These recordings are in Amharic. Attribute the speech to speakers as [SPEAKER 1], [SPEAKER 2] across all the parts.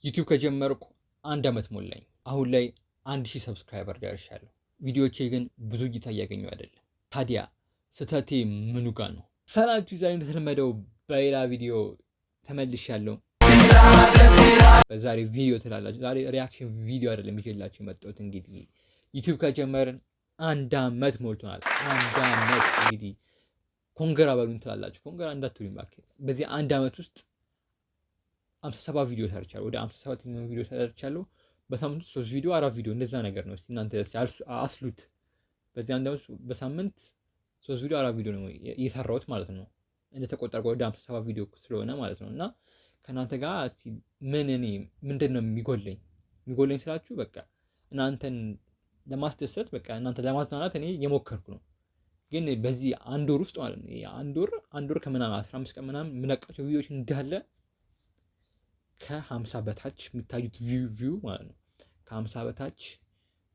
[SPEAKER 1] ዩቲዩብ ከጀመርኩ 1 ዓመት ሞላኝ። አሁን ላይ 1000 ሰብስክራይበር ደርሻለሁ። ቪዲዮዎቼ ግን ብዙ እይታ እያገኙ አይደለም። ታዲያ ስህተቴ ምኑ ጋር ነው? ሰላም ዛሬ እንደተለመደው በሌላ ቪዲዮ ተመልሻለሁ። በዛሬ ቪዲዮ ትላላችሁ። ዛሬ ሪያክሽን ቪዲዮ አይደለም ይዤላችሁ የመጣሁት። እንግዲህ ዩቲዩብ ከጀመርን 1 ዓመት ሞልቶናል። 1 ዓመት እንግዲህ ኮንግራ በሉን ትላላችሁ። ኮንግራ እንዳትሉኝ እባክህ። በዚህ 1 ዓመት ውስጥ 57 ቪዲዮ ሰርቻለሁ። ወደ 57 ቪዲዮ ሰርቻለሁ። በሳምንት 3 ቪዲዮ 4 ቪዲዮ እንደዛ ነገር ነው። እስቲ እናንተ አስሉት። በዚህ አንድ ዓመት በሳምንት 3 ቪዲዮ 4 ቪዲዮ ነው እየሰራሁት ማለት ነው። እንደተቆጠረ ወደ 57 ቪዲዮ ስለሆነ ማለት ነው። እና ከእናንተ ጋር እስቲ ምንድን ነው የሚጎለኝ ስላችሁ በቃ እናንተን ለማስደሰት በቃ እናንተ ለማዝናናት እኔ የሞከርኩ ነው። ግን በዚህ 1 ወር ውስጥ ማለት ነው አንድ ወር ከምናምን 15 ቀን ምናምን የምለቃቸው ቪዲዮዎች እንዳለ ከ50 በታች የሚታዩት ቪው ማለት ነው። ከ50 በታች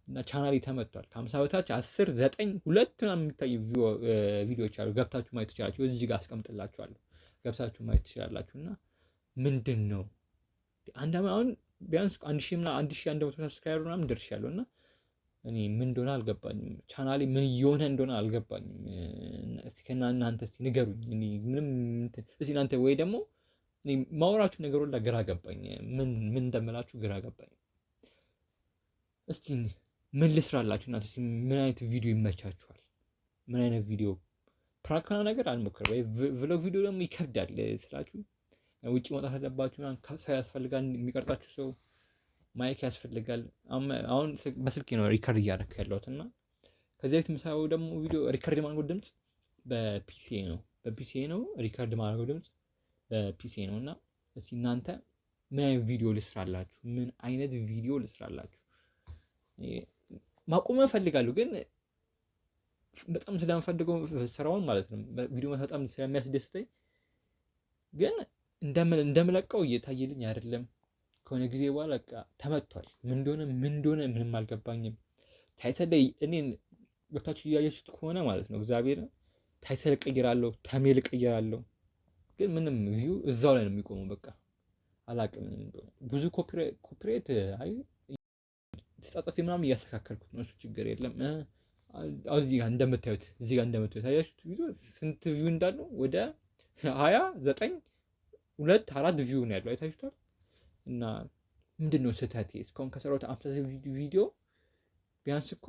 [SPEAKER 1] እና ቻናሌ ተመቷል። ከ50 በታች 10 9 2 ምናምን የሚታዩ ቪዲዮዎች አሉ። ገብታችሁ ማየት ትችላላችሁ። እዚህ ጋር አስቀምጥላችኋለሁ። ገብታችሁ ማየት ትችላላችሁ። እና ምንድን ነው አንድ አሁን ቢያንስ 1100 ሰብስክራይበር ምናምን ደርሻለሁ። እና እኔ ምን እንደሆነ አልገባኝም። ቻናሌ ምን እየሆነ እንደሆነ አልገባኝም። እስቲ ከእናንተ እስቲ ንገሩኝ። እኔ ምንም እስቲ እናንተ ወይ ደግሞ እኔ ማውራችሁ ነገር ሁላ ግራ ገባኝ። ምን እንደምላችሁ ግራ ገባኝ። እስቲ ምን ልስራላችሁ እናንተ? እስቲ ምን አይነት ቪዲዮ ይመቻችኋል? ምን አይነት ቪዲዮ ፕራንክ ነገር አልሞክርም ወይ ቭሎግ ቪዲዮ ደግሞ ይከብዳል ስላችሁ ውጪ መውጣት አለባችሁ። ሰው ያስፈልጋል፣ የሚቀርጣችሁ ሰው ማይክ ያስፈልጋል። አሁን በስልኬ ነው ሪከርድ እያደረኩ ያለሁት እና ከዚህ በፊት የምሰራው ደግሞ ቪዲዮ ሪከርድ ማድረግ ድምጽ በፒሲ ነው ሪከርድ ማድረግ ድምጽ በፒሲ ነው። እና እስቲ እናንተ ምን አይነት ቪዲዮ ልስራላችሁ? ማቆም እፈልጋለሁ፣ ግን በጣም ስለምፈልገው ስራውን ማለት ነው። ቪዲዮ በጣም ስለሚያስደስተኝ ግን እንደምለቀው እየታየልኝ አይደለም። ከሆነ ጊዜ በኋላ በቃ ተመቷል። ምን እንደሆነ ምንም አልገባኝም። ታይተል ላይ እኔን ገብታችሁ እያያችሁት ከሆነ ማለት ነው እግዚአብሔር ታይተል እቀይራለሁ፣ ተሜል እቀይራለሁ፣ ግን ምንም ቪው እዛው ላይ ነው የሚቆመው። በቃ አላቅም እንደሆነ ብዙ ኮፒራይት ተጻጻፊ ምናምን እያስተካከልኩት ነው። እሱ ችግር የለም። እዚህ ጋር እንደምታዩት አያችሁት ቪዲዮ ስንት ቪው እንዳለው ወደ 29 2 4 ቪው ነው ያለው። አይታችሁታል። እና ምንድነው ስህተቴ? እስካሁን ከሰራሁት 50 ቪዲዮ ቢያንስ እኮ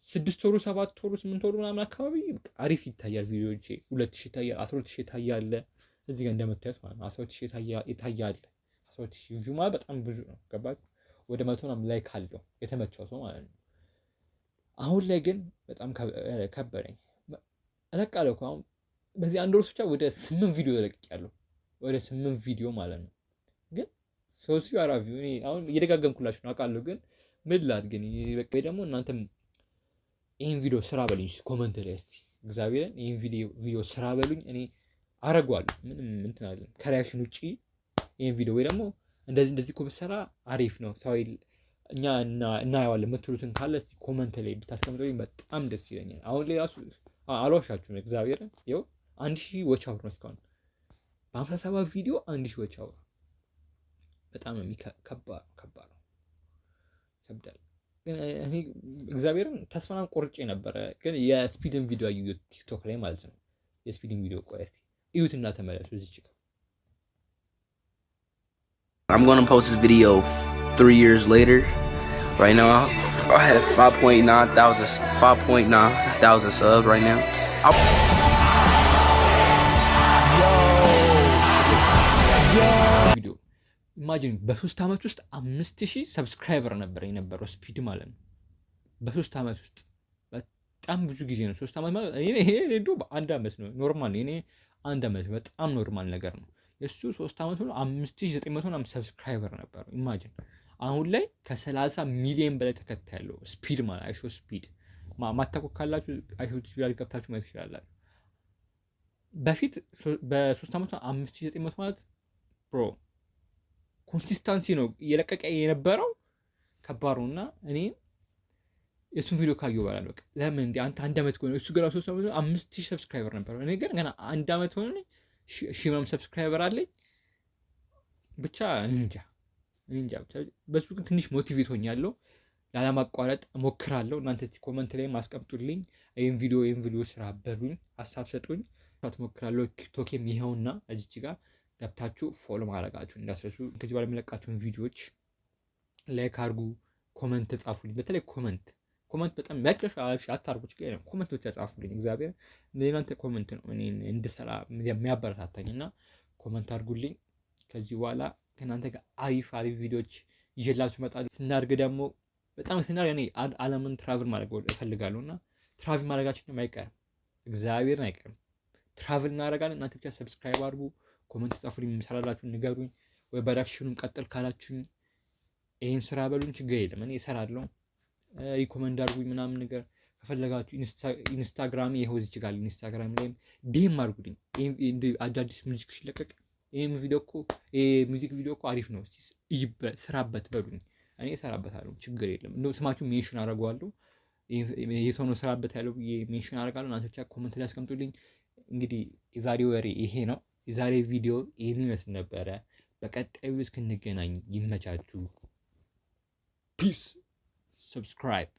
[SPEAKER 1] 6 ወሩ 7 ወሩ 8 ወሩ ምናምን አካባቢ አሪፍ ይታያል ቪዲዮዎቼ። 2000 ይታያል፣ 12000 ይታያል። እዚህ ጋር እንደምታዩት ማለት ነው 12000 ይታያል። 12000 ቪው ማለት በጣም ብዙ ነው። ገባችሁ? ወደ 100 ምናምን ላይክ አለው የተመቸው ሰው ማለት ነው። አሁን ላይ ግን በጣም ከበረኝ። እለቃለሁ እኮ አሁን በዚህ 1 ወር ብቻ ወደ 8 ቪዲዮ እለቅቄያለሁ። ወደ 8 ቪዲዮ ማለት ነው። ግን 3 ቪው 4 ቪው እኔ አሁን እየደጋገምኩላችሁ ነው አውቃለሁ። ግን ምን ላድርግ እኔ በቃ ደግሞ እናንተም ይሄን ቪዲዮ ስራ በሉኝ ኮሜንት ላይ እስቲ እግዚአብሔርን ይሄን ቪዲዮ ስራ በሉኝ። እኔ አረጋለሁ። ምንም እንትን አይደለም ከሪያክሽን ውጪ ይሄን ቪዲዮ ወይ ደግሞ እንደዚህ እኮ ብትሰራ አሪፍ ነው ሰው እኛ እናየዋለን የምትሉትን ካለ እስቲ ኮሜንት ላይ ብታስቀምጡልኝ በጣም ደስ ይለኛል። አሁን ላይ ራሱ አልዋሻችሁም እግዚአብሔርን ይኸው 1000 ዎች አወር ነው እስካሁን በ57 ቪዲዮ 1000 ዎች አወር። በጣም ከባድ ነው ይከብዳል። ግን እኔ እግዚአብሔርን ተስፋን ቆርጬ ነበረ። ግን የስፒድን ቪዲዮ አየሁት ቲክቶክ ላይ ማለት ነው። የስፒድን ቪዲዮ ቆይ እስቲ እዩትና ተመለሱ። እዚህ ጋር
[SPEAKER 2] I'm going to post this video 3 years later. Right now I have 5.9 thousand subs right now.
[SPEAKER 1] ቪዲዮ ኢማጂን በ3 ዓመት ውስጥ 5000 ሰብስክራይበር ነበር የነበረው ስፒድ ማለት ነው። በ3 ዓመት ውስጥ በጣም ብዙ ጊዜ ነው። 3 ዓመት ማለት ይሄ እንደው በአንድ ዓመት ነው ኖርማል። እኔ 1 ዓመት በጣም ኖርማል ነገር ነው። የሱ 3 ዓመት ነው 5900 ሰብስክራይበር ነበር። ኢማጂን አሁን ላይ ከ30 ሚሊዮን በላይ ተከታይ ያለው ስፒድ ማለት አይሾ ስፒድ ማታውቁ ካላችሁ አይሾ ስፒድ አልገብታችሁ ማየት ትችላላችሁ። በፊት በ3 ዓመት 5900 ማለት ብሮ ኮንሲስታንሲ ነው እየለቀቀ የነበረው። ከባድ ነው። እና እኔ የሱን ቪዲዮ ካየሁ በኋላ በቃ ለምን እንደ አንተ 1 ዓመት ከሆነ እሱ ገና 3 ዓመት 5000 ሰብስክራይበር ነበር። እኔ ግን ገና 1 ዓመት ሆነ 1000 ሰብስክራይበር አለኝ። ብቻ እንጃ ብቻ በሱ ግን ትንሽ ሞቲቬት ሆኛለሁ። ላለማቋረጥ እሞክራለሁ። እናንተ እስቲ ኮመንት ላይ አስቀምጡልኝ። ይህን ቪዲዮ ስራ በሉኝ፣ ሀሳብ ሰጡኝ። እሞክራለሁ። ቲክቶኬም ይኸውና እዚች ጋር ገብታችሁ ፎሎ ማድረጋችሁ እንዳስረሱ። ከዚህ በኋላ የሚለቃቸውን ቪዲዮዎች ላይክ አድርጉ፣ ኮመንት ጻፉልኝ። በተለይ ኮመንት በጣም መቅረሻ አታርጉ፣ ችግር የለም። ኮመንት ብቻ ጻፉልኝ። እግዚአብሔር ለእናንተ ኮመንት ነው እኔን እንድሰራ የሚያበረታታኝ እና ኮመንት አድርጉልኝ። ከዚህ በኋላ ከእናንተ ጋር አሪፍ ቪዲዮዎች ይዤላችሁ እመጣለሁ። ስናድግ ደግሞ በጣም ስናድግ እኔ ዓለምን ትራቭል ማድረግ እፈልጋለሁ እና ትራቭል ማድረጋችን አይቀርም፣ እግዚአብሔርን አይቀርም። ትራቭል እናደርጋለን። እናንተ ብቻ ሰብስክራይብ አድርጉ፣ ኮመንት ጻፉልኝ፣ የምሰራላችሁን ንገሩኝ። ወይ በዳክሽኑም ቀጥል ካላችሁኝ ይህን ስራ በሉኝ፣ ችግር የለም እኔ እሰራለሁ። ሪኮመንድ አድርጉኝ ምናምን ነገር ከፈለጋችሁ። ኢንስታግራም ይኸው እዚች ጋር ኢንስታግራም ላይም ዲም አድርጉልኝ። አዳዲስ ሙዚክ ሲለቀቅ ይህም ሚውዚክ ቪዲዮ እኮ አሪፍ ነው፣ ስራበት በሉኝ፣ እኔ እሰራበታለሁ፣ ችግር የለም። እንደውም ስማችሁ ሜንሽን አደርገዋለሁ። የሰው ነው ስራበት ያለው ብዬ ሜንሽን አደርጋለሁ። እናንተ ብቻ ኮመንት ላይ አስቀምጡልኝ። እንግዲህ የዛሬ ወሬ ይሄ ነው። የዛሬ ቪዲዮ ይህን ይመስል ነበረ። በቀጣዩ እስክንገናኝ ይመቻችሁ። ፒስ። ሰብስክራይብ